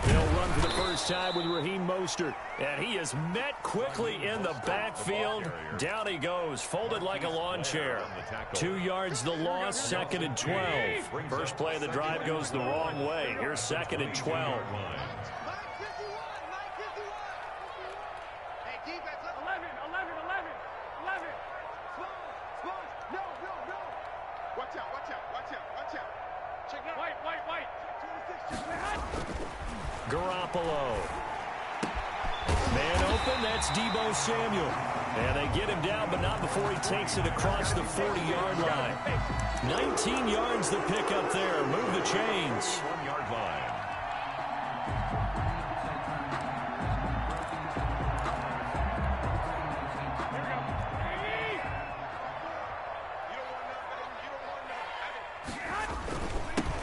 They'll run for the first time with Raheem Mostert. And he is met quickly in the backfield. Down he goes, folded like a lawn chair. 2 yards the loss, 2nd and 12. First play of the drive goes the wrong way. Here's 2nd and 12. Garoppolo. Man open, that's Deebo Samuel. And they get him down, but not before he takes it across the 40-yard line. 19 yards the pick up there. Move the chains. 1-yard line.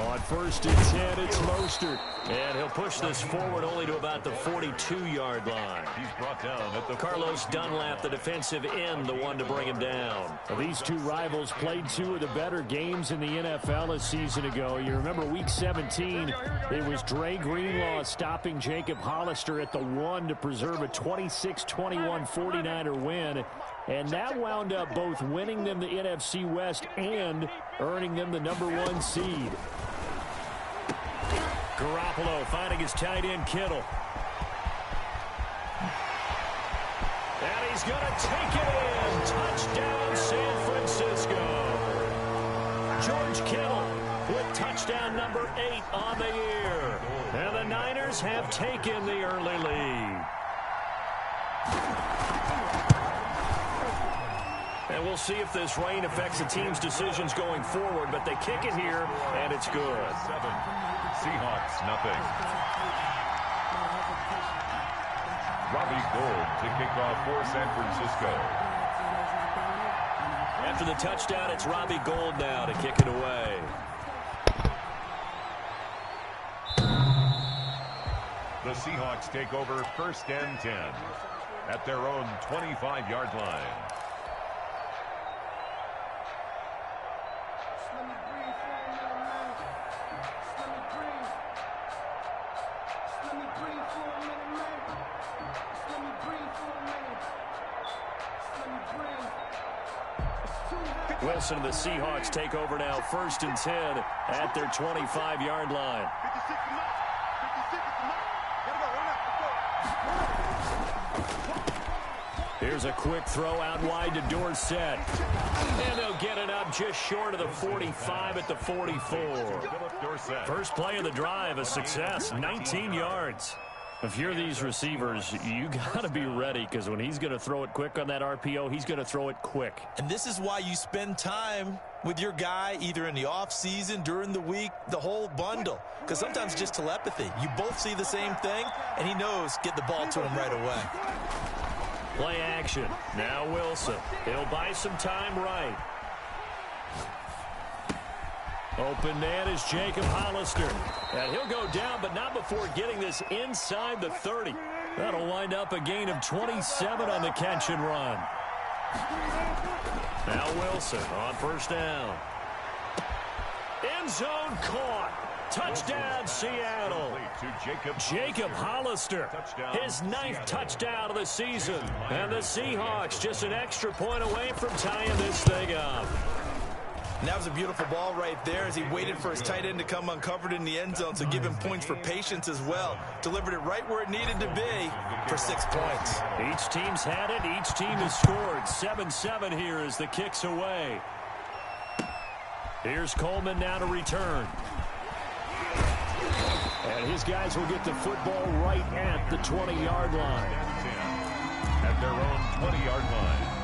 On 1st and 10, it's Mostert. And he'll push this forward only to about the 42-yard line. He's brought down at the Carlos Dunlap, the defensive end, the one to bring him down. Well, these two rivals played 2 of the better games in the NFL a season ago. You remember Week 17, it was Dre Greenlaw stopping Jacob Hollister at the 1 to preserve a 26-21 49er win. And that wound up both winning them the NFC West and earning them the #1 seed. Garoppolo finding his tight end Kittle. And he's going to take it in. Touchdown, San Francisco. George Kittle with touchdown number 8 on the year. And the Niners have taken the early lead. And we'll see if this rain affects the team's decisions going forward, but they kick it here, and it's good. 7. Seahawks, nothing. Robbie Gould to kick off for San Francisco. After the touchdown, it's Robbie Gould now to kick it away. The Seahawks take over 1st and 10 at their own 25-yard line. Wilson and the Seahawks take over now 1st and 10 at their 25-yard line. Here's a quick throw out wide to Dorsett. And they'll get it up just short of the 45 at the 44. First play of the drive, a success, 19 yards. If you're these receivers, you got to be ready, because when he's going to throw it quick on that RPO, he's going to throw it quick. And this is why you spend time with your guy either in the offseason, during the week, the whole bundle. Because sometimes it's just telepathy. You both see the same thing, and he knows get the ball to him right away. Play action. Now Wilson. He'll buy some time right. Open man is Jacob Hollister. And he'll go down, but not before getting this inside the 30. That'll wind up a gain of 27 on the catch and run. Now Wilson on 1st down. End zone caught. Touchdown, Seattle. Jacob Hollister, his 9th touchdown of the season. And the Seahawks just an extra point away from tying this thing up. And that was a beautiful ball right there as he waited for his tight end to come uncovered in the end zone, so give him points for patience as well. Delivered it right where it needed to be for 6 points. Each team's had it. Each team has scored. 7-7 here as the kick's away. Here's Coleman now to return. And his guys will get the football right at the 20-yard line. At their own 20-yard line.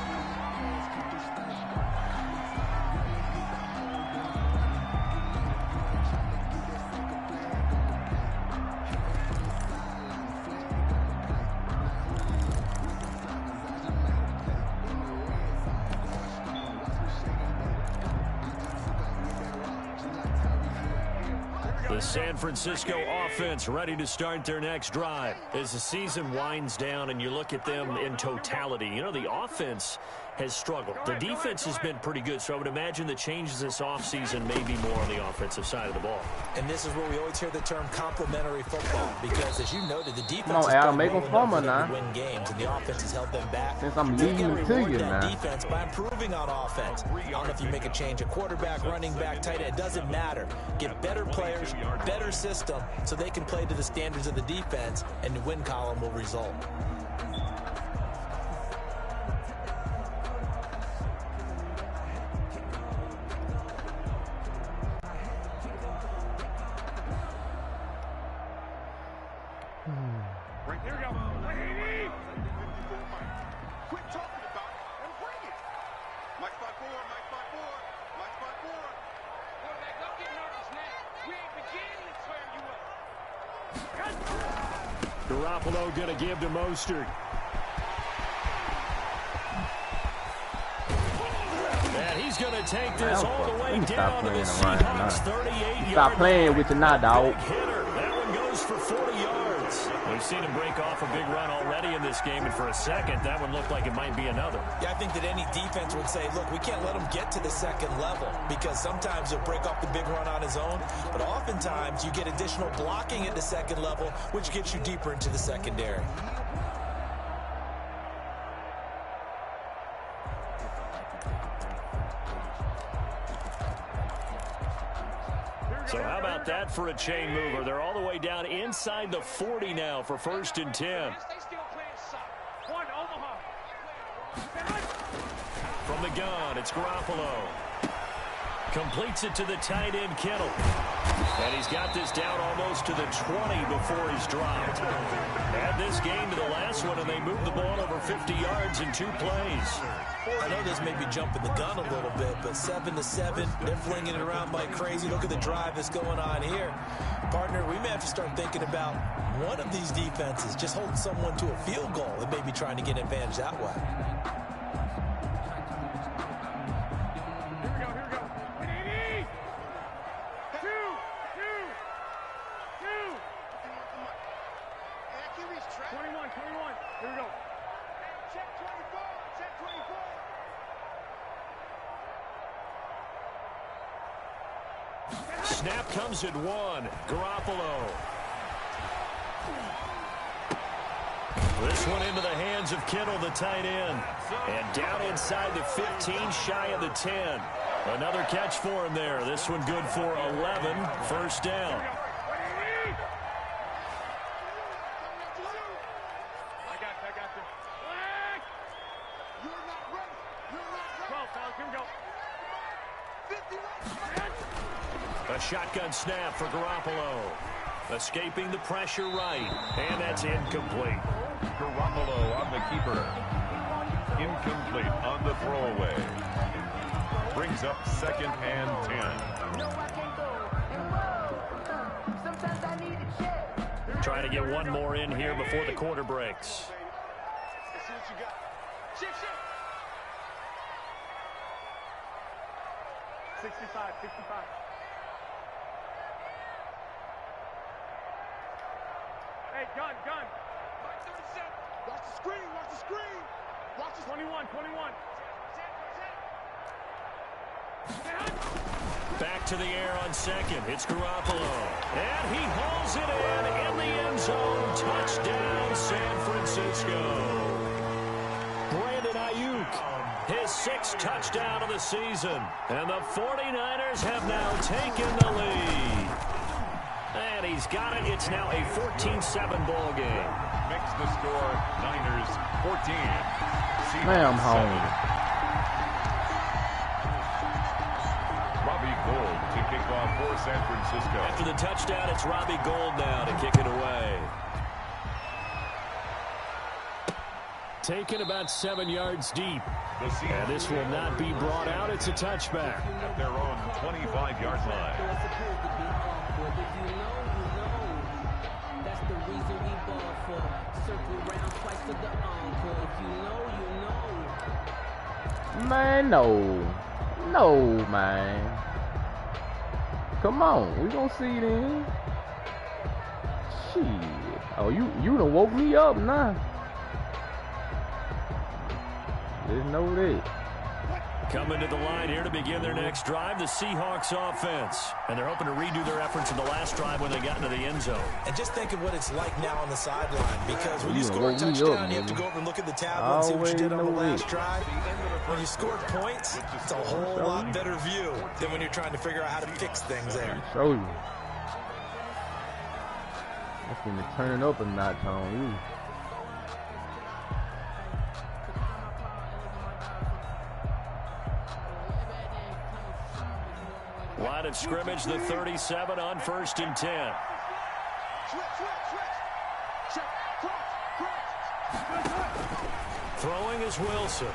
The San Francisco offense ready to start their next drive. As the season winds down and you look at them in totality, you know, the offense has struggled. The defense has been pretty good, so I would imagine the changes this offseason may be more on the offensive side of the ball. And this is where we always hear the term complementary football, because as you noted, the defense Come on, Al, make them fumble now. win games, and the offense has held them back. Since I'm leading it to you now. Defense by improving on offense. I don't know if you make a change, a quarterback, running back, tight end, it doesn't matter. Get better players, better system, so they can play to the standards of the defense, and the win column will result. Garoppolo going to give to Mostert. And he's going to take this all the way down to the Seahawks 38-yard. Stop playing with you now, dog. That one goes for 40 yards. We've seen him break off a big run already in this game, and for a second, that one looked like it might be another. Yeah, I think that any defense would say, look, we can't let him get to the second level, because sometimes he'll break off the big run on his own, but oftentimes you get additional blocking at the second level, which gets you deeper into the secondary. So how about that for a chain mover? They're all the way down inside the 40 now for 1st and 10. From the gun, it's Garoppolo. Completes it to the tight end, Kittle. And he's got this down almost to the 20 before he's dropped. Add this game to the last one, and they moved the ball over 50 yards in 2 plays. I know this may be jumping the gun a little bit, but 7-7, they're flinging it around like crazy. Look at the drive that's going on here. Partner, we may have to start thinking about one of these defenses just holding someone to a field goal and maybe trying to get an advantage that way. Snap comes at 1. Garoppolo. This one into the hands of Kittle, the tight end. And down inside the 15, shy of the 10. Another catch for him there. This one good for 11. 1st down. A shotgun snap for Garoppolo. Escaping the pressure right. And that's incomplete. Garoppolo on the keeper. Incomplete on the throwaway. Brings up 2nd and 10. Trying to get one more in here before the quarter breaks. 65. Hey, gun. Watch the screen. Watch the 21. Back to the air on 2nd. It's Garoppolo. And he hauls it in the end zone. Touchdown, San Francisco. Brandon Ayuk, his 6th touchdown of the season. And the 49ers have now taken the lead. And he's got it. It's now a 14-7 ball game. Makes the score Niners 14. Man, I'm home. Robbie Gould to kick off for San Francisco. After the touchdown, it's Robbie Gould now to kick it away. Taken about 7 yards deep. And this will not be brought out. It's a touchback. At their own 25-yard line. Man, no, man. Come on, we gonna see then. Shit. Oh, you done woke me up now. There's no way. Coming to the line here to begin their next drive, the Seahawks offense. And they're hoping to redo their efforts in the last drive when they got into the end zone. And just think of what it's like now on the sideline, because when you score a touchdown, you have to go over and look at the tablet and see what you did on the last drive. When you score points, it's a whole lot better view than when you're trying to figure out how to fix things there. Show you. That's going to turn it up a notch on you. Line of scrimmage, the 37 on 1st and 10. Throwing is Wilson.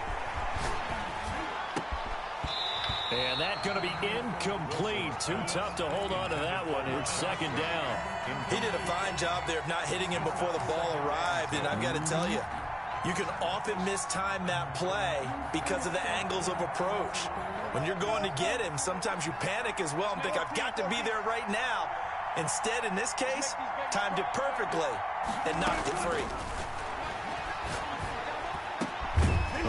And that's going to be incomplete. Too tough to hold on to that one. It's 2nd down. He did a fine job there of not hitting him before the ball arrived, and I've got to tell you, you can often mistime that play because of the angles of approach. When you're going to get him, sometimes you panic as well and think, I've got to be there right now. Instead, in this case, timed it perfectly and knocked it free.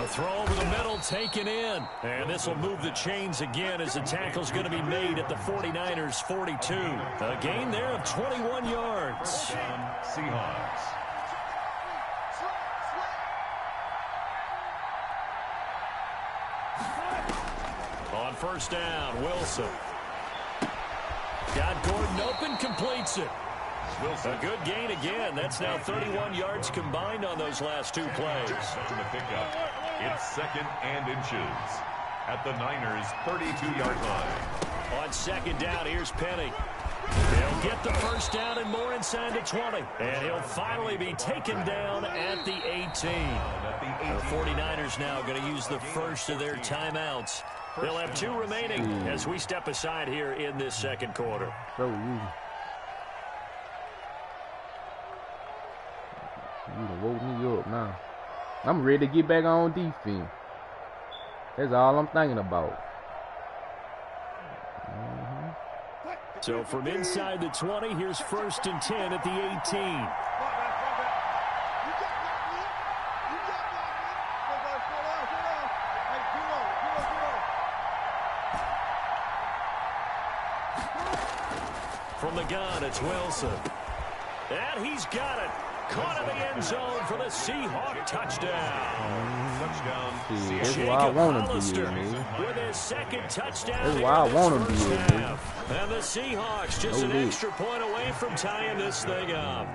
A throw over the middle taken in. And this will move the chains again as the tackle's going to be made at the 49ers 42. A gain there of 21 yards. Seahawks. On 1st down, Wilson. Got Gordon open, completes it. Wilson. A good gain again. That's now 31 yards combined on those last 2 plays. From the pickup, it's 2nd and inches at the Niners' 32-yard line. On 2nd down, here's Penny. He'll get the 1st down and more inside the 20. And he'll finally be taken down at the 18. The 49ers now going to use the first of their timeouts. They'll have 2 remaining as we step aside here in this 2nd quarter. So easy. You done woke me up now. I'm ready to get back on defense. That's all I'm thinking about. So from inside the 20, here's 1st and 10 at the 18. From the gun, it's Wilson. And he's got it. Caught in the end zone for the Seahawk touchdown. Touchdown. That's why I want to be here, man. With his 2nd touchdown. That's why I want to be here, man. And the Seahawks just an extra point away from tying this thing up.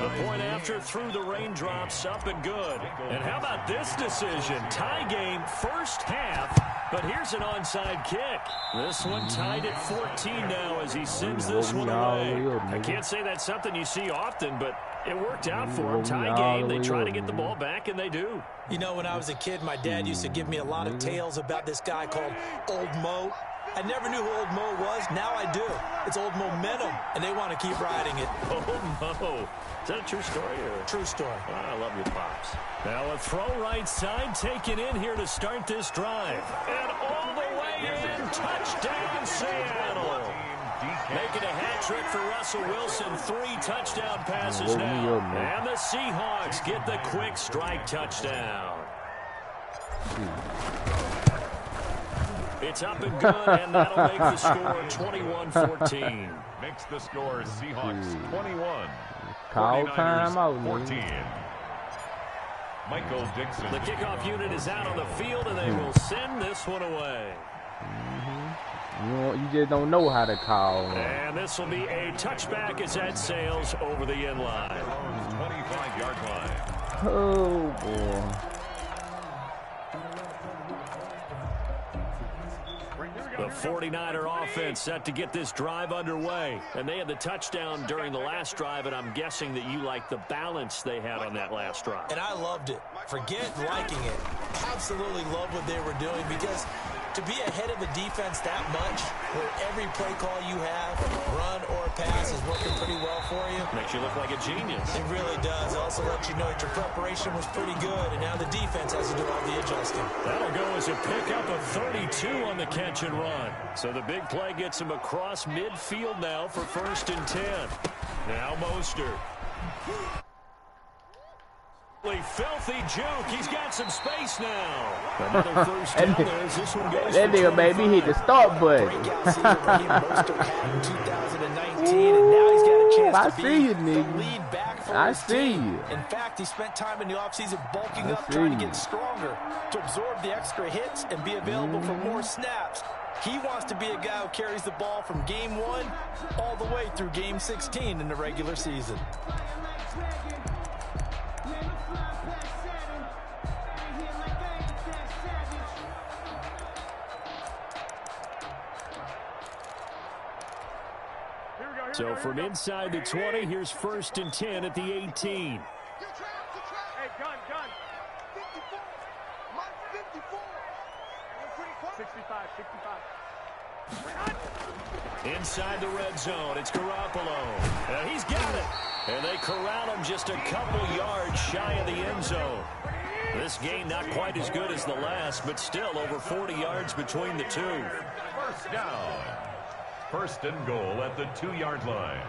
The point after through the raindrops, up and good. And how about this decision? Tie game, 1st half, but here's an onside kick. This one tied at 14 now as he sends this one away. I can't say that's something you see often, but it worked out for him. Tie game, they try to get the ball back, and they do. You know, when I was a kid, my dad used to give me a lot of tales about this guy called Old Mo. I never knew who Old Mo was. Now I do. It's Old Momentum, and they want to keep riding it. Old Mo. Is that a true story? Or? True story. Oh, I love your pops. Now a throw right side taken in here to start this drive. And all the way in. Touchdown, Seattle. Making a hat trick for Russell Wilson. 3 touchdown passes now. And the Seahawks get the quick strike touchdown. It's up and good, and that'll make the score 21-14. Makes the score Seahawks 21. Call time out, 14. Michael Dixon. The kickoff unit is out on the field, and they will send this one away. You just don't know how to call. And this will be a touchback as that sails over the end line. 25-yard line. Oh, boy. The 49er offense set to get this drive underway. And they had the touchdown during the last drive, and I'm guessing that you like the balance they had on that last drive. And I loved it. Forget liking it. Absolutely love what they were doing, because to be ahead of the defense that much, where every play call you have, run or pass, is working pretty well for you. Makes you look like a genius. It really does. It also lets you know that your preparation was pretty good, and now the defense has to do all the adjusting. That'll go as a pickup of 32 on the catch and run. So the big play gets him across midfield now for 1st and 10. Now Mostert. Filthy juke. He's got some space now. Another first down there as this one goes. That nigga made me hit the start button. Breakout season Raheem Mostert had in 2019, and now he's got a chance to be the lead back for his team. In fact, he spent time in the offseason bulking up, trying to get stronger, to absorb the extra hits and be available for more snaps. He wants to be a guy who carries the ball from game 1 all the way through game 16 in the regular season. So from inside the 20, here's 1st and 10 at the 18. Hey, gun. 54. Mike 54. 65. Inside the red zone, it's Garoppolo. He's got it. And they corral him just a couple yards shy of the end zone. This game not quite as good as the last, but still over 40 yards between the two. First down. 1st and goal at the 2-yard line.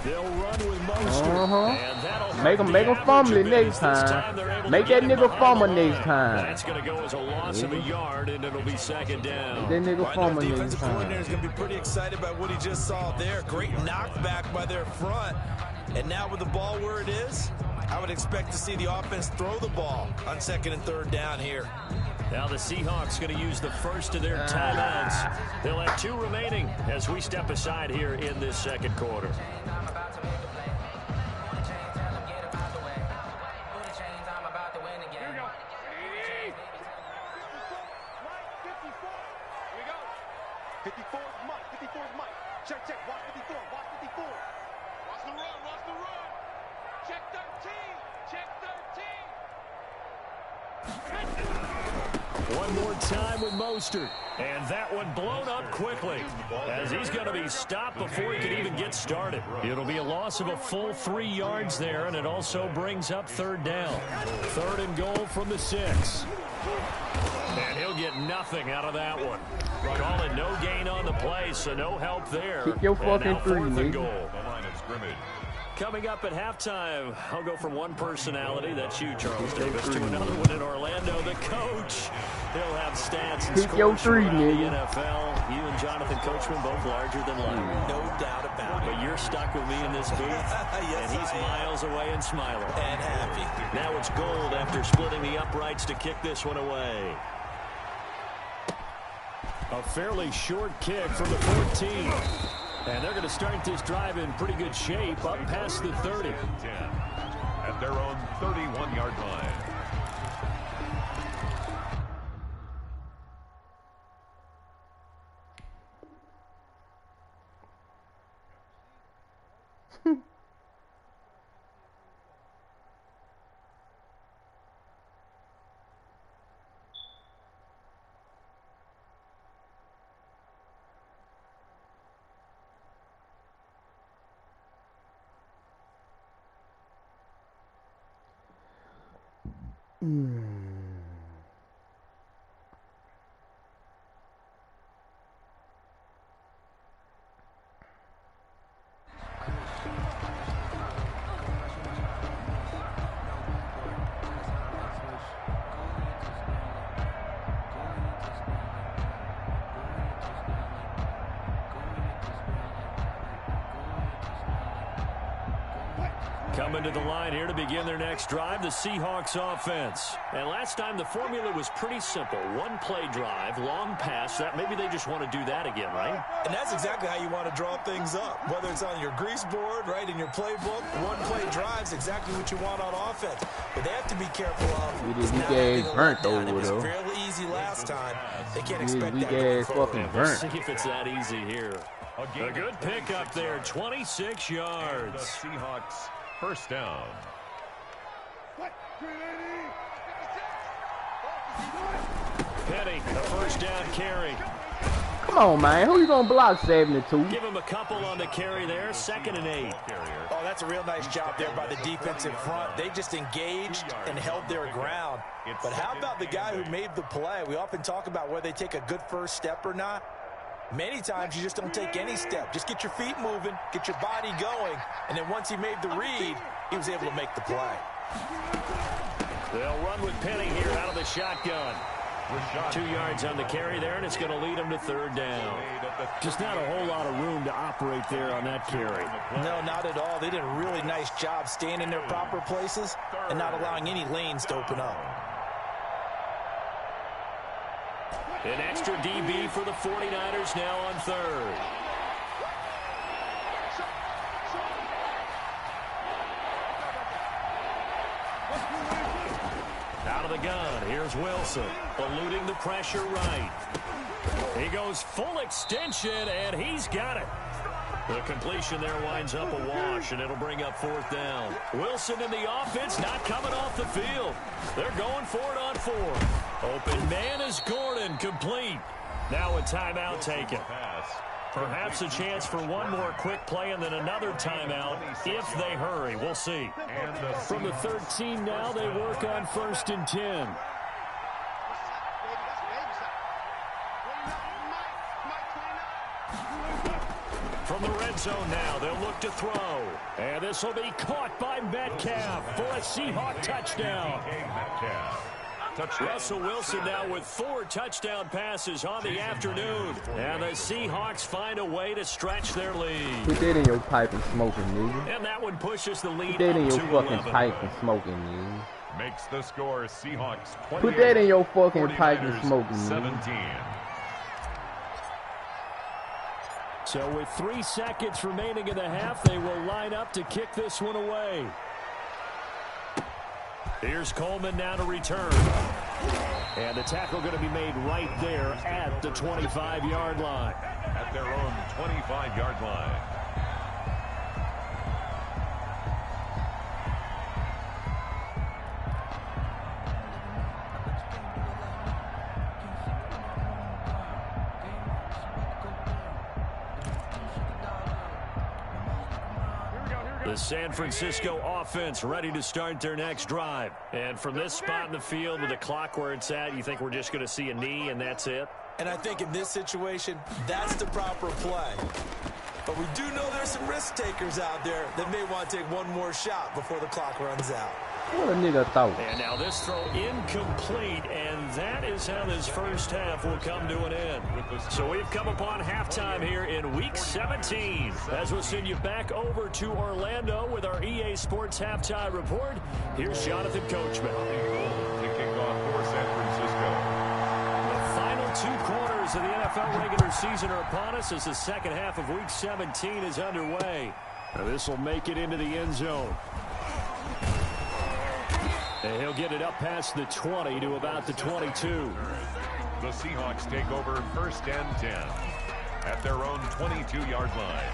They'll run with Mostert. And that'll Make him fumble it next time. Make that nigga fumble next time. That's going to go as a loss of a yard, and it'll be 2nd down. That nigga fumble next Defensive time. coordinator is going to be pretty excited about what he just saw there. Great knockback by their front. And now with the ball where it is, I would expect to see the offense throw the ball on 2nd and 3rd down here. Now the Seahawks going to use the first of their timeouts. They'll have 2 remaining as we step aside here in this 2nd quarter. Check. Watch 54. Watch the run. Check 13. One more time with Mostert. And that one blown up quickly as he's going to be stopped before he can even get started. It'll be a loss of a full 3 yards there, and it also brings up 3rd down. 3rd and goal from the 6. And he'll get nothing out of that one. Call it no gain on the play, so no help there. Kick your fucking 3, nigga. The line of scrimmage. Coming up at halftime, I'll go from one personality, that's you, Charles Davis, to another one in Orlando. The coach, he'll have stats and Kick your scores 3, around the nigga. NFL. You and Jonathan Coachman both larger than life. No doubt about it. But you're stuck with me in this booth, Yes, and he's I am. miles away and smiling. And happy. Now it's Gold after splitting the uprights to kick this one away. A fairly short kick from the 14. And they're going to start this drive in pretty good shape up past the 30. 10 at their own 31-yard line. Coming to the line here to begin their next drive, the Seahawks offense. And last time the formula was pretty simple. One play drive, long pass. That maybe they just want to do that again, right? And that's exactly how you want to draw things up. Whether it's on your grease board, right, in your playbook, one play drive's exactly what you want on offense. But they have to be careful of. This weak ass burnt over It was though. fairly easy last time. They can't This expect weak that going ass forward. fucking We'll burnt. see if it's that easy here. A good pickup there, 26 The yards. Seahawks first down. Penny, the first down carry. Come on, man. Who you gonna block 72? Give him a couple on the carry there, 2nd and 8. Oh, that's a real nice job there by the defensive front. They just engaged and held their ground. But how about the guy who made the play? We often talk about whether they take a good first step or not. Many times you just don't take any step. Just get your feet moving, get your body going, and then once he made the read, he was able to make the play. They'll run with Penny here out of the shotgun. 2 yards on the carry there, and it's going to lead them to third down. Just not a whole lot of room to operate there on that carry. No, not at all. They did a really nice job staying in their proper places and not allowing any lanes to open up. An extra DB for the 49ers now on third. Out of the gun, here's Wilson, eluding the pressure right. He goes full extension, and he's got it. The completion there winds up a wash, and it'll bring up fourth down. Wilson in the offense, not coming off the field. They're going for it on fourth. Open man is Gordon, complete. Now a timeout taken. Perhaps a chance for one more quick play and then another timeout if they hurry. We'll see. From the 13 now, they work on 1st and 10. From the red zone now, they'll look to throw. And this will be caught by Metcalf for a Seahawk touchdown. Russell Wilson now with 4 touchdown passes on the afternoon. And the Seahawks find a way to stretch their lead. Put that in your pipe and smoking, nigga. And that one pushes the lead Put that in up your to fucking 11. pipe and smoking, nigga. Makes the score Seahawks 28. Put that in your fucking pipe and smoking, nigga. 17. So with 3 seconds remaining in the half, they will line up to kick this one away. Here's Coleman now to return. And the tackle going to be made right there at the 25-yard line. At their own 25-yard line. The San Francisco offense ready to start their next drive. And from this spot in the field with the clock where it's at, you think we're just going to see a knee and that's it? And I think in this situation, that's the proper play. But we do know there's some risk takers out there that may want to take one more shot before the clock runs out. What a nigga thought. And now this throw incomplete, and that is how this first half will come to an end. So we've come upon halftime here in Week 17. As we'll send you back over to Orlando with our EA Sports Halftime Report, here's Jonathan Coachman. To kick off for San Francisco. The final 2 quarters of the NFL regular season are upon us as the second half of Week 17 is underway. Now this will make it into the end zone. And he'll get it up past the 20 to about the 22. The Seahawks take over 1st and 10 at their own 22-yard line.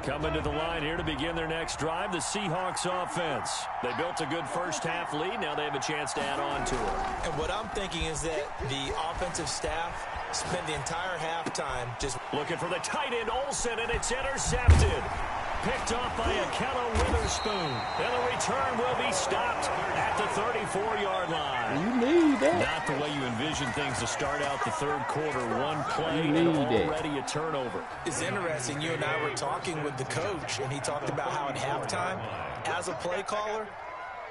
Coming to the line here to begin their next drive, the Seahawks offense. They built a good first half lead. Now they have a chance to add on to it. And what I'm thinking is that the offensive staff spent the entire halftime just looking for the tight end Olsen, and it's intercepted. Picked off by Akello Witherspoon. And the return will be stopped at the 34-yard line. You need that. Not the way you envision things to start out the third quarter. One play You and need already a turnover. It's interesting. You and I were talking with the coach, and he talked about how at halftime, as a play caller,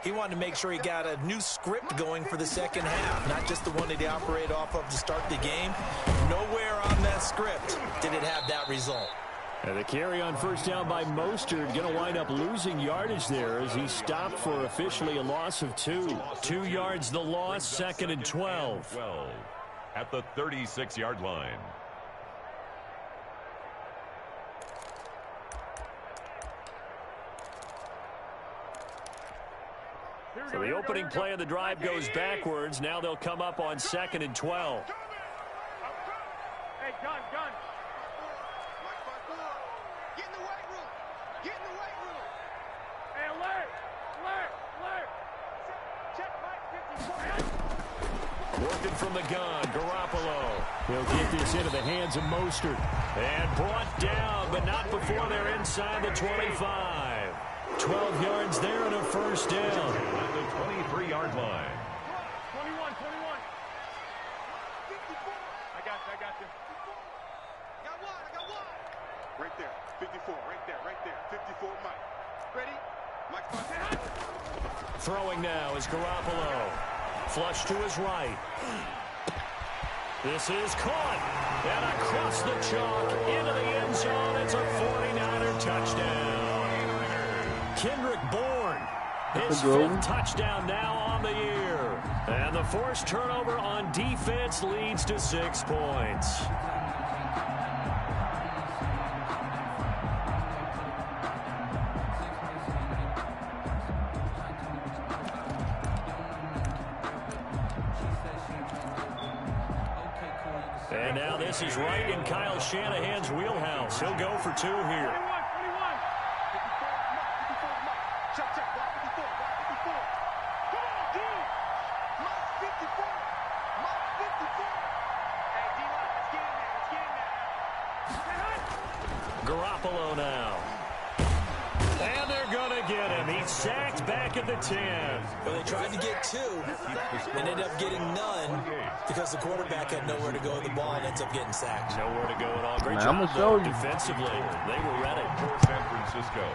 he wanted to make sure he got a new script going for the second half, not just the one that he operated off of to start the game. Nowhere on that script did it have that result. And the carry on first down by Mostert, going to wind up losing yardage there as he stopped for officially a loss of 2. 2 yards the loss, 2nd and 12. 12 at the 36-yard line. So the opening play of the drive goes backwards. Now they'll come up on 2nd and 12. Hey, gun. Get in the weight room. Get in the weight room. Hey, alert. Check Mike 54. Working from the gun, Garoppolo. He'll get this into the hands of Mostert. And brought down, but not before they're inside the 25. 12 yards there and a first down. At the 23-yard line. 21. I got you. I got one. Right there. 54. Right there. 54, Mike. Ready? Mike. Throwing now is Garoppolo. Flush to his right. This is caught. And across the chalk into the end zone. It's a 49er touchdown. Kendrick Bourne. His fifth touchdown now on the year. And the forced turnover on defense leads to 6 points. And now this is right in Kyle Shanahan's wheelhouse. He'll go for 2 here. 21. Check. 54. Come on, D. Mike 54. Hey, D-line, let's get in there. Garoppolo now. And they're going to get him. He's sacked back at the 10. Well, they tried to get 2 and ended up getting none because the quarterback had nowhere to go with the ball and ends up getting sacked. Nowhere to go at all. Great I'm job, gonna show though, you. defensively. They were ready. For San Francisco.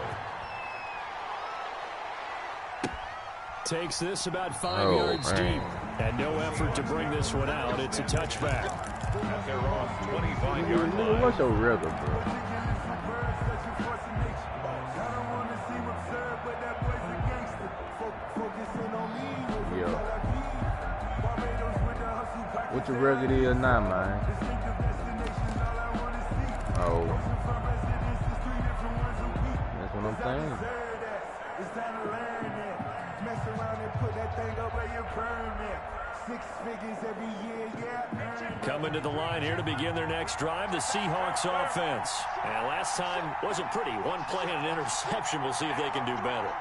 Takes this about 5 Oh, yards man. deep. And no effort to bring this one out. It's a touchback. At their off 25-yard Nigga, line. what's your rhythm, bro? Yeah. What your record is now, man? Oh. That's what I'm saying. It's time to learn that. Mess around and put that thing up where you're permanent. 6 figures every year, yeah. Coming to the line here to begin their next drive, the Seahawks offense. And last time wasn't pretty. One play and an interception. We'll see if they can do better.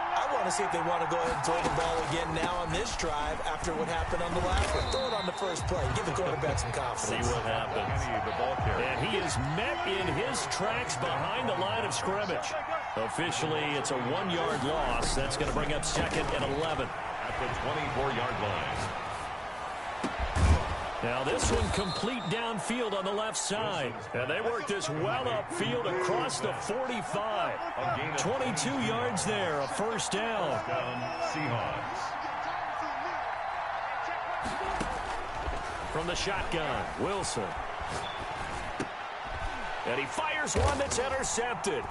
I want to see if they want to go ahead and throw the ball again now on this drive after what happened on the last one. Throw it on the first play. Give the quarterback some confidence. See what happens. Kenny, the ball carrier. And he is met in his tracks behind the line of scrimmage. Officially, it's a 1-yard loss. That's going to bring up 2nd and 11. At the 24-yard line. Now this one complete downfield on the left side. And they work this well upfield across the 45. 22 yards there, a first down. Seahawks. From the shotgun, Wilson. And he fires one that's intercepted.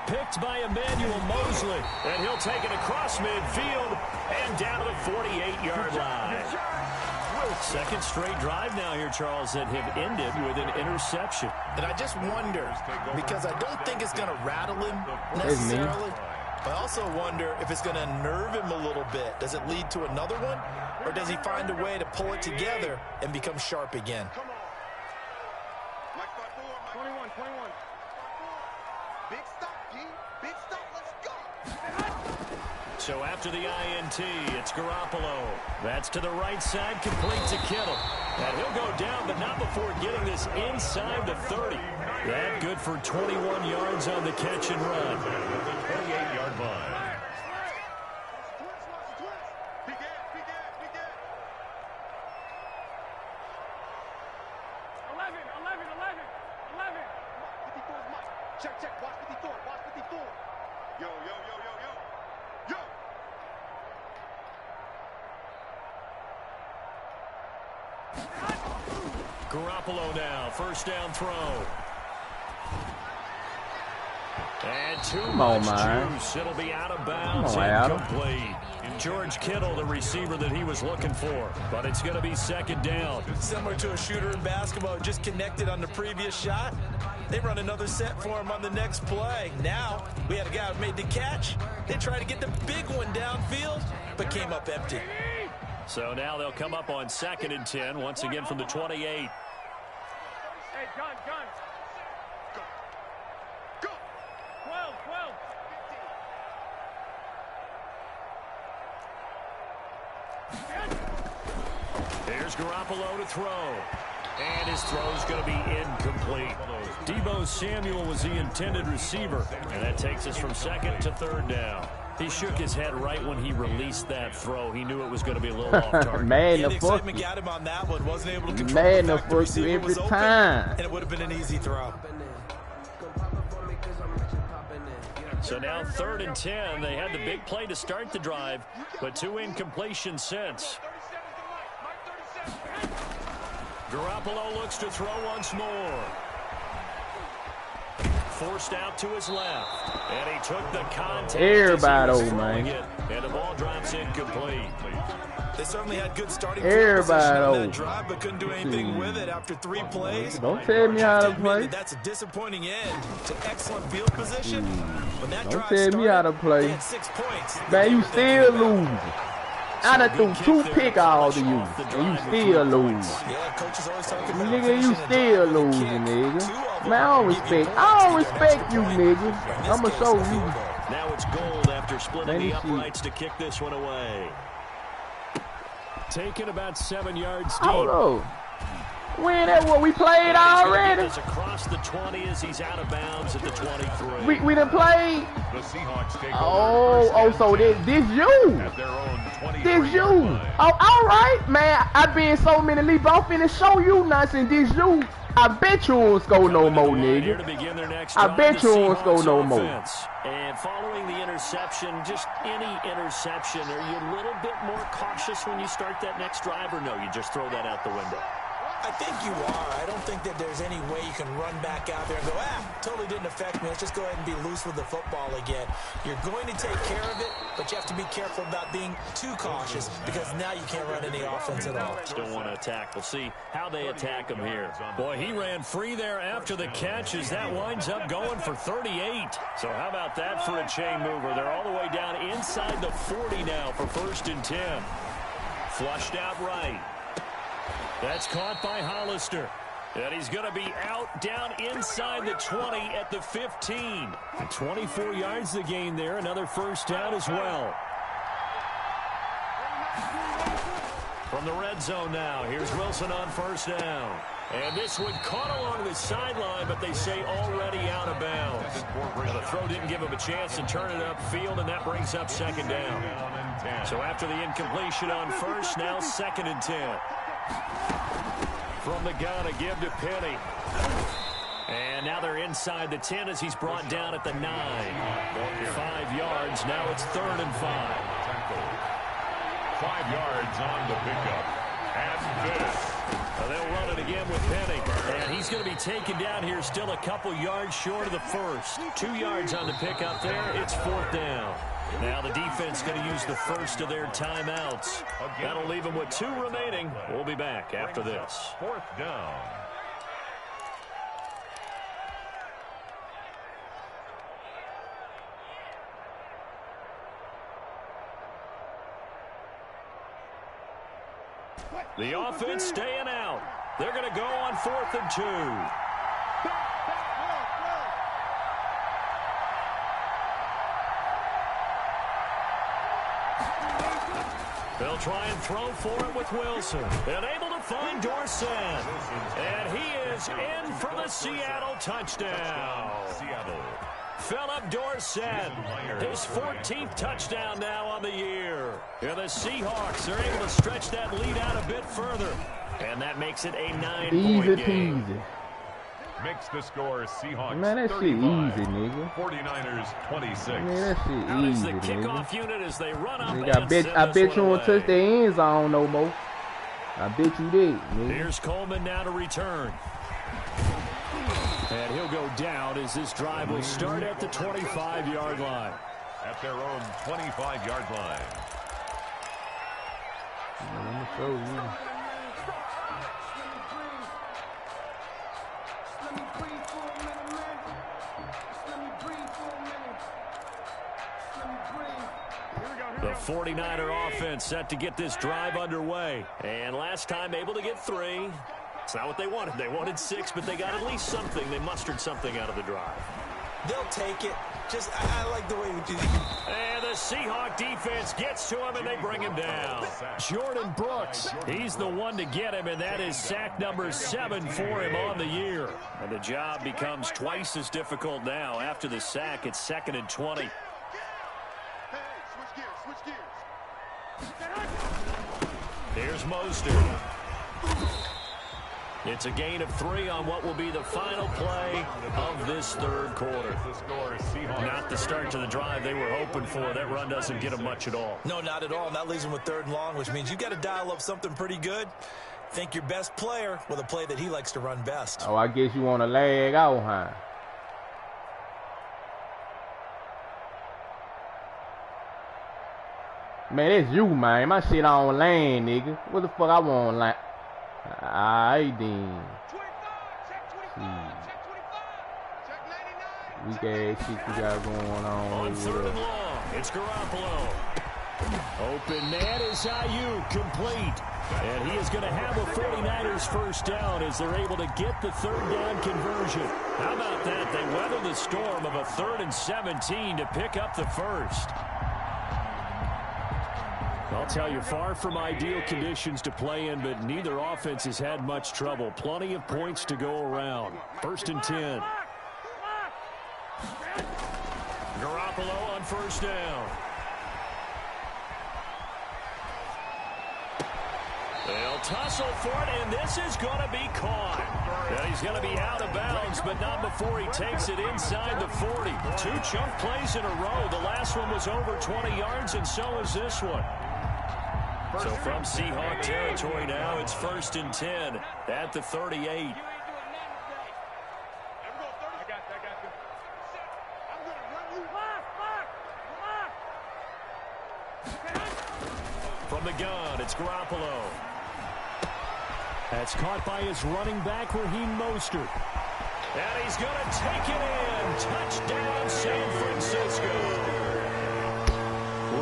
Picked by Emmanuel Mosley. And he'll take it across midfield and down to the 48-yard line. Second straight drive now here, Charles, that have ended with an interception. And I just wonder, because I don't think it's going to rattle him necessarily, but I also wonder if it's going to unnerve him a little bit. Does it lead to another one, or does he find a way to pull it together and become sharp again? Come on. Mike 21. Big stop, G. Big stop. Let's go. So after the INT, it's Garoppolo. That's to the right side, complete to Kittle. And he'll go down, but not before getting this inside the 30. That good for 21 yards on the catch and run. 28-yard line. Big Ed. 11. 54 is Mike. Check. Watch 54. Yo. Garoppolo now, first down throw. And too much juice. It'll be out of bounds. Incomplete. George Kittle, the receiver that he was looking for. But it's going to be 2nd down. Similar to a shooter in basketball, just connected on the previous shot. They run another set for him on the next play. Now, we had a guy who made the catch. They tried to get the big one downfield, but came up empty. So now they'll come up on 2nd and 10, once again from the 28. Hey, gun. Go. 12. Here's Garoppolo to throw. And his throw's going to be incomplete. Deebo Samuel was the intended receiver. And that takes us from second to third down. He shook his head right when he released that throw. He knew it was going to be a little off target. Man, the excitement got him on that one. Wasn't able to control the fact the receiver was open, and it would have been an easy throw. So now 3rd and 10. They had the big play to start the drive, but 2 incompletions since. Garoppolo looks to throw once more. Forced out to his left. And he took the contact. Everybody, man. And the ball drops incomplete. They certainly had good starting field position on that drive, but couldn't do anything with it after 3 plays. Don't tell me how to play. That's a disappointing end to excellent field position. When that Don't tell me how to play. They had 6 points. Man, you still losing. I done threw 2 pick outs to you, and you still losing. Yeah, coaches always talking about nigga, you still losing, nigga. Man, I don't respect you, nigga. I'ma show you. Now it's Gold after splitting the uprights to kick this one away. Taking about 7 yards deep. Hold on. When that what we played already? Across the 20 as he's out of bounds at the 23. We done played. The Seahawks take So this you. at their own 23 This you. yard line. Oh, all right, man. I've been so many leaps. I'm finna show you nothing. This you. I bet you won't score no more, nigga. I bet you won't score no more. And following the interception, just any interception, are you a little bit more cautious when you start that next drive, or no, you just throw that out the window? I think you are. I don't think that there's any way you can run back out there and go, totally didn't affect me. Let's just go ahead and be loose with the football again. You're going to take care of it, but you have to be careful about being too cautious because now you can't run any offense at all. Still want to attack. We'll see how they attack him here. Boy, he ran free there after the catch as that winds up going for 38. So how about that for a chain mover? They're all the way down inside the 40 now for 1st and 10. Flushed out right. That's caught by Hollister. And he's going to be out down inside the 20 at the 15. 24 yards the gain there. Another first down as well. From the red zone now, here's Wilson on 1st down. And this one caught along the sideline, but they say already out of bounds. Now the throw didn't give him a chance to turn it upfield, and that brings up 2nd down. So after the incompletion on 1st, now 2nd and 10. From the gun, a give to Penny. And now they're inside the 10 as he's brought down at the 9. 5 yards. Now it's 3rd and 5. 5 yards on the pickup. And this. They'll run it again with Penny. And he's going to be taken down here still a couple yards short of the 1st. 2 yards on the pickup there. It's 4th down. Now the defense going to use the first of their timeouts. That'll leave them with 2 remaining. We'll be back after this. 4th down. The offense staying out. They're going to go on 4th and 2. They'll try and throw for it with Wilson. And able to find Dorsett. And he is in for the Seattle touchdown. Seattle. Philip Dorsett, his 14th touchdown now on the year. And the Seahawks are able to stretch that lead out a bit further. And that makes it a 9-point game. Easy. Makes the score Seahawks. Man, that shit 35, easy, nigga. 49ers 26. Man, that shit easy, The kickoff nigga. unit as they run up Nigga, I bet you won't touch the end zone no more. I bet you did, nigga. Here's Coleman now to return. And he'll go down as this drive will start at the 25-yard line. At their own 25-yard line. Let me show you. The 49er offense set to get this drive underway. And last time able to get 3. It's not what they wanted. They wanted 6, but they got at least something. They mustered something out of the drive. They'll take it. I like the way we do. And the Seahawk defense gets to him, and they bring him down. Jordan Brooks, he's the one to get him, and that is sack number 7 for him on the year. And the job becomes twice as difficult now. After the sack, it's 2nd and 20. Hey, switch gears. Here's Mostert. It's a gain of 3 on what will be the final play of this third quarter. Not the start to the drive they were hoping for. That run doesn't get them much at all. No, not at all. And that leaves them with 3rd and long, which means you've got to dial up something pretty good. Think your best player with a play that he likes to run best. Oh, I guess you want to lag out, huh? Man, it's you, man. My shit on lane, nigga. What the fuck I want line? Alright then. Weak ass shit you got going on. 3rd and long, it's Garoppolo. Open man is Ayuk, complete. And he is going to have a 49ers first down as they're able to get the 3rd down conversion. How about that? They weather the storm of a 3rd and 17 to pick up the first. I'll tell you, far from ideal conditions to play in, but neither offense has had much trouble. Plenty of points to go around. 1st and 10. Garoppolo on 1st down. They'll tussle for it, and this is going to be caught. Now he's going to be out of bounds, but not before he takes it inside the 40. 2 chunk plays in a row. The last one was over 20 yards, and so is this one. So from Seahawk territory now, it's 1st and 10 at the 38. From the gun, it's Garoppolo. That's caught by his running back, Raheem Mostert. And he's going to take it in. Touchdown, San Francisco.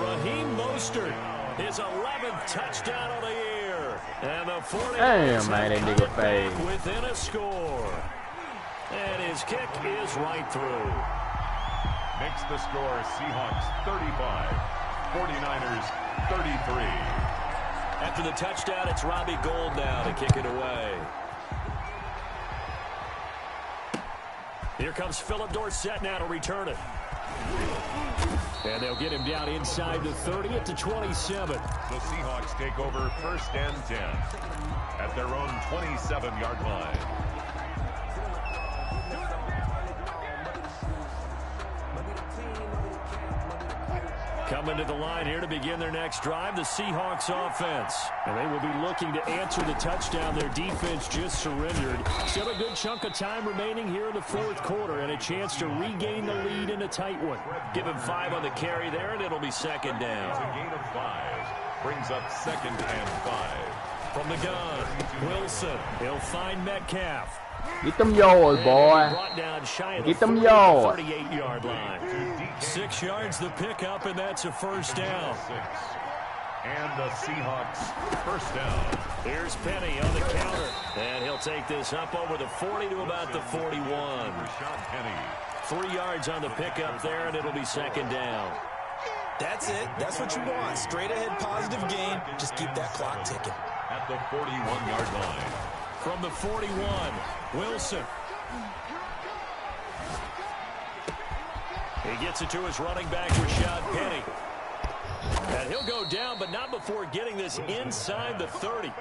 Raheem Mostert, his 11th touchdown of the year. And the 49ers back within a score. And his kick is right through. Makes the score Seahawks 35, 49ers 33. After the touchdown, it's Robbie Gould now to kick it away. Here comes Philip Dorsett now to return it. And they'll get him down inside the 30 at the 27. The Seahawks take over 1st and 10 at their own 27-yard line. Coming to the line here to begin their next drive, the Seahawks offense. And they will be looking to answer the touchdown their defense just surrendered. Still a good chunk of time remaining here in the 4th quarter and a chance to regain the lead in a tight one. Give him 5 on the carry there, and it'll be 2nd down. It's a gain of 5. Brings up 2nd and 5. From the gun, Wilson. He'll find Metcalf. Get them yards, boy. Get them yards. 38-yard line. 6 yards the pickup, and that's a 1st down. And the Seahawks 1st down. Here's Penny on the counter. And he'll take this up over the 40 to about the 41. 3 yards on the pickup there, and it'll be 2nd down. That's it. That's what you want. Straight ahead positive gain. Just keep that clock ticking. At the 41-yard line. From the 41, Wilson. He gets it to his running back, Rashad Penny. And he'll go down, but not before getting this inside the 30.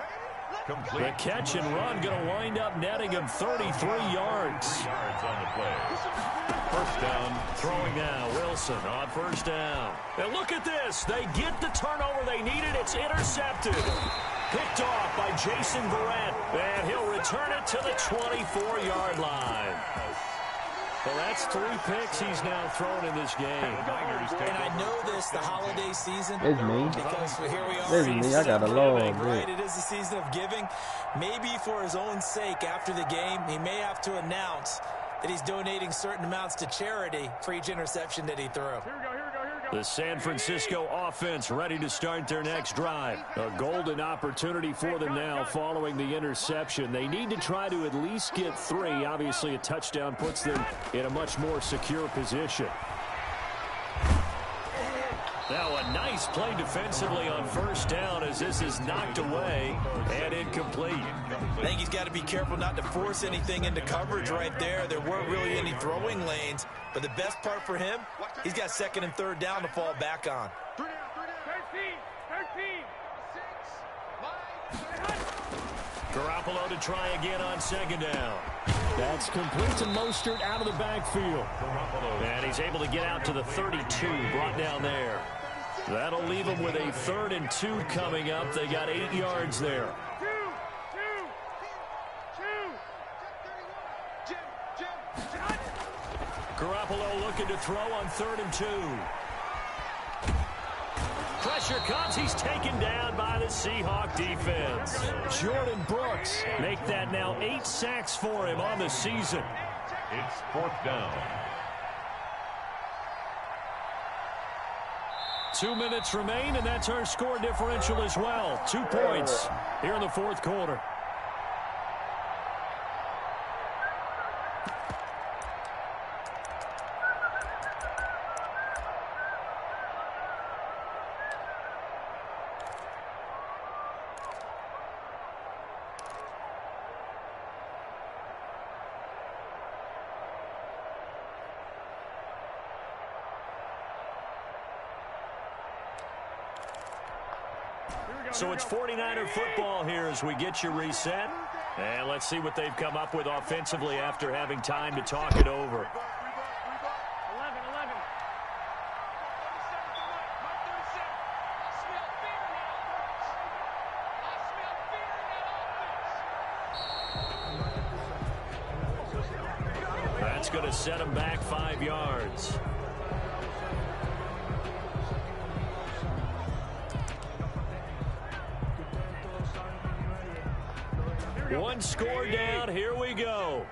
The catch and run going to wind up netting him 33 yards. On the play. 1st down. Throwing now, Wilson on 1st down. And look at this. They get the turnover they needed. It's intercepted. Picked off by Jason Verrett. And he'll return it to the 24-yard line. Well, that's 3 picks he's now thrown in this game. And I know this, the holiday season. It's me. Because here we are. It's me. I got a long right? It is the season of giving. Maybe for his own sake, after the game, he may have to announce that he's donating certain amounts to charity for each interception that he threw. The San Francisco offense ready to start their next drive. A golden opportunity for them now following the interception. They need to try to at least get 3. Obviously, a touchdown puts them in a much more secure position. Now a nice play defensively on first down as this is knocked away and incomplete. I think he's got to be careful not to force anything into coverage right there. There weren't really any throwing lanes, but the best part for him, he's got second and third down to fall back on. 13. Garoppolo to try again on second down. That's complete to Mostert out of the backfield. And he's able to get out to the 32, brought down there. That'll leave him with a 3rd and 2 coming up. They got 8 yards there. Garoppolo looking to throw on 3rd and 2. Pressure comes. He's taken down by the Seahawk defense. Jordan Brooks. Make that now 8 sacks for him on the season. It's 4th down. 2 minutes remain, and that's our score differential as well. 2 points here in the 4th quarter. So it's 49er football here as we get you reset. And let's see what they've come up with offensively after having time to talk it over. 11. That's going to set him back 5 yards. One score down. Here we go.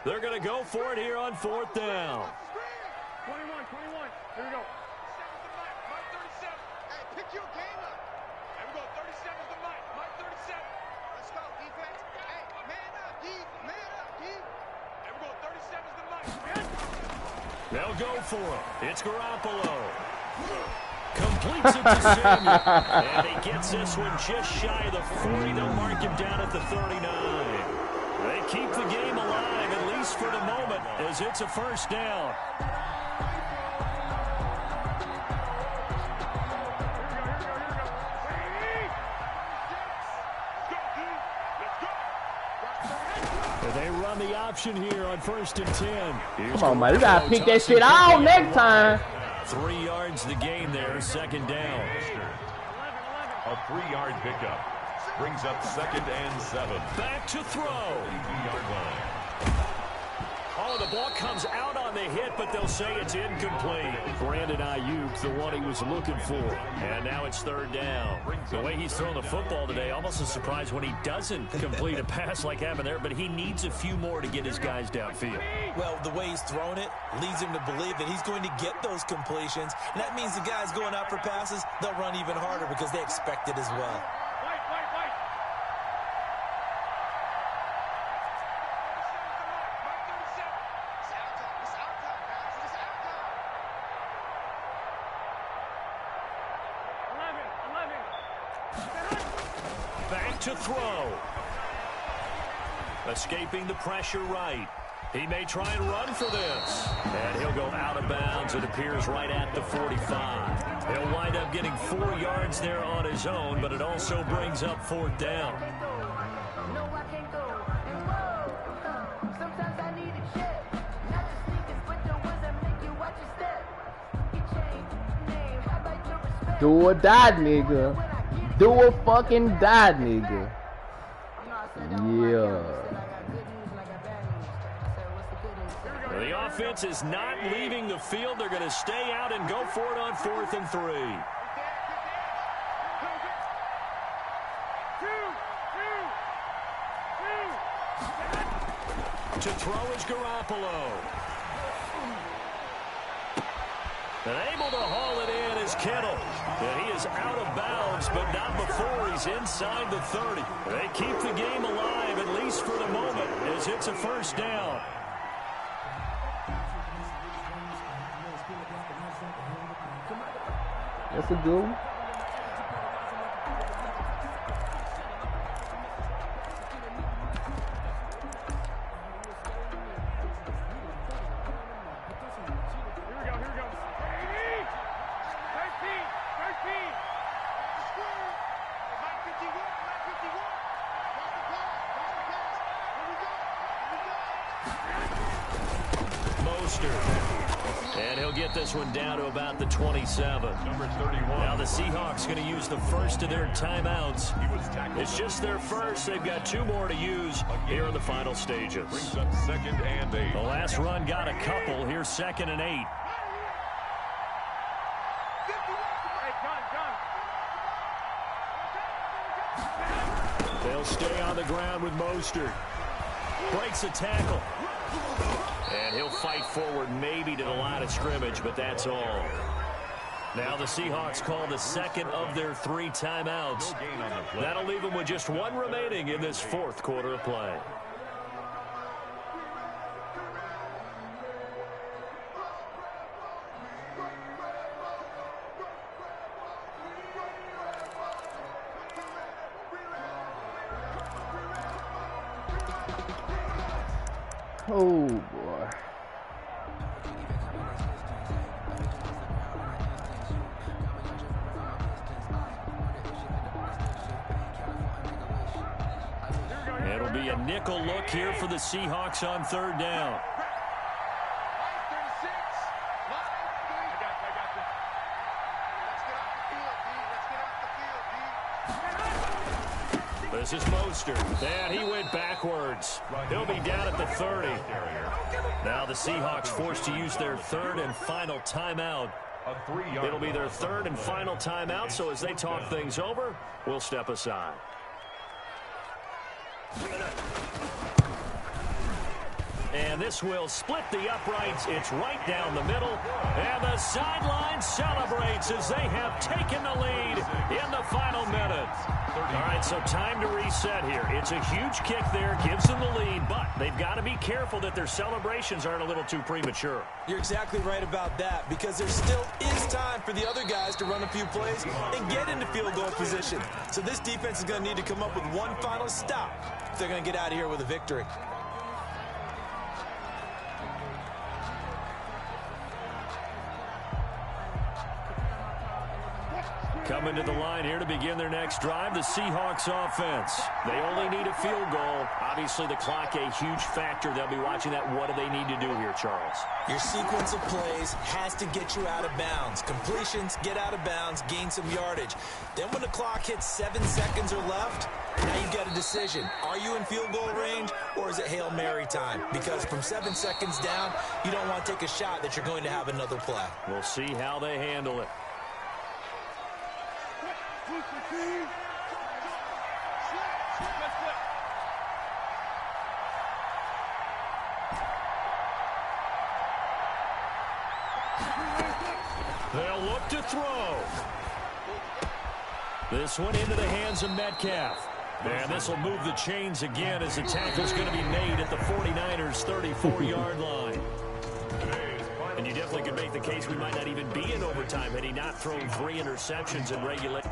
They're going to go for it here on 4th down. 21. Here we go. Mike 37. Hey, pick your game up. There we go. 37 is the Mike. Mike 37. Let's go, defense. Hey, man up, D. Man up, D. There we go. 37 is the Mike. They'll go for it. It's Garoppolo. Completes it to Samuel. And he gets this one just shy of the 40. They'll mark him down at the 39. They keep the game alive, at least for the moment, as it's a 1st down. They run the option here on 1st and 10. Come on, man. You got to pick that shit out next time. 3 yards the gain there, 2nd down. A 3-yard pickup. Brings up 2nd and 7. Back to throw. 3-yard line. Oh, the ball comes out on the hit, but they'll say it's incomplete. Brandon Ayuk, the one he was looking for. And now it's 3rd down. The way he's thrown the football today, almost a surprise when he doesn't complete a pass like happened there, but he needs a few more to get his guys downfield. Well, the way he's thrown it leads him to believe that he's going to get those completions. And that means the guys going out for passes, they'll run even harder because they expect it as well. Back to throw. Escaping the pressure right. He may try and run for this. And he'll go out of bounds. It appears right at the 45. He'll wind up getting 4 yards there on his own, but it also brings up 4th down. Do or die, nigga. Do or fucking die, nigga. Yeah. The offense is not leaving the field. They're going to stay out and go for it on 4th and 3. To throw is Garoppolo. And able to haul it in is Kittle. And he is out of bounds, but not before he's inside the 30. They keep the game alive, at least for the moment, as it's a 1st down. That's a good one. And he'll get this one down to about the 27. Number 31. Now the Seahawks going to use the first of their timeouts. It's just their first. They've got 2 more to use here in the final stages. Brings up 2nd and 8. The last run got a couple. Here's 2nd and 8. They'll stay on the ground with Mostert. Breaks a tackle. And he'll fight forward maybe to the line of scrimmage, but that's all. Now the Seahawks call the second of their 3 timeouts. That'll leave them with just 1 remaining in this 4th quarter of play. Oh, boy. It'll be a nickel look here for the Seahawks on 3rd down. This is Mostert, and he went backwards. He'll be down at the 30. Now the Seahawks forced to use their 3rd and final timeout. It'll be their 3rd and final timeout, so as they talk things over, we'll step aside. And this will split the uprights. It's right down the middle. And the sideline celebrates as they have taken the lead in the final minute. All right, so time to reset here. It's a huge kick there, gives them the lead, but they've got to be careful that their celebrations aren't a little too premature. You're exactly right about that, because there still is time for the other guys to run a few plays and get into field goal position. So this defense is going to need to come up with one final stop if they're going to get out of here with a victory. Coming to the line here to begin their next drive, the Seahawks offense. They only need a field goal. Obviously, the clock a huge factor. They'll be watching that. What do they need to do here, Charles? Your sequence of plays has to get you out of bounds. Completions, get out of bounds, gain some yardage. Then when the clock hits 7 seconds or left, now you've got a decision. Are you in field goal range, or is it Hail Mary time? Because from 7 seconds down, you don't want to take a shot that you're going to have another play. We'll see how they handle it. They'll look to throw. This one into the hands of Metcalf. And this will move the chains again as the tackle's going to be made at the 49ers' 34-yard line. And you definitely could make the case we might not even be in overtime had he not thrown 3 interceptions in regulation.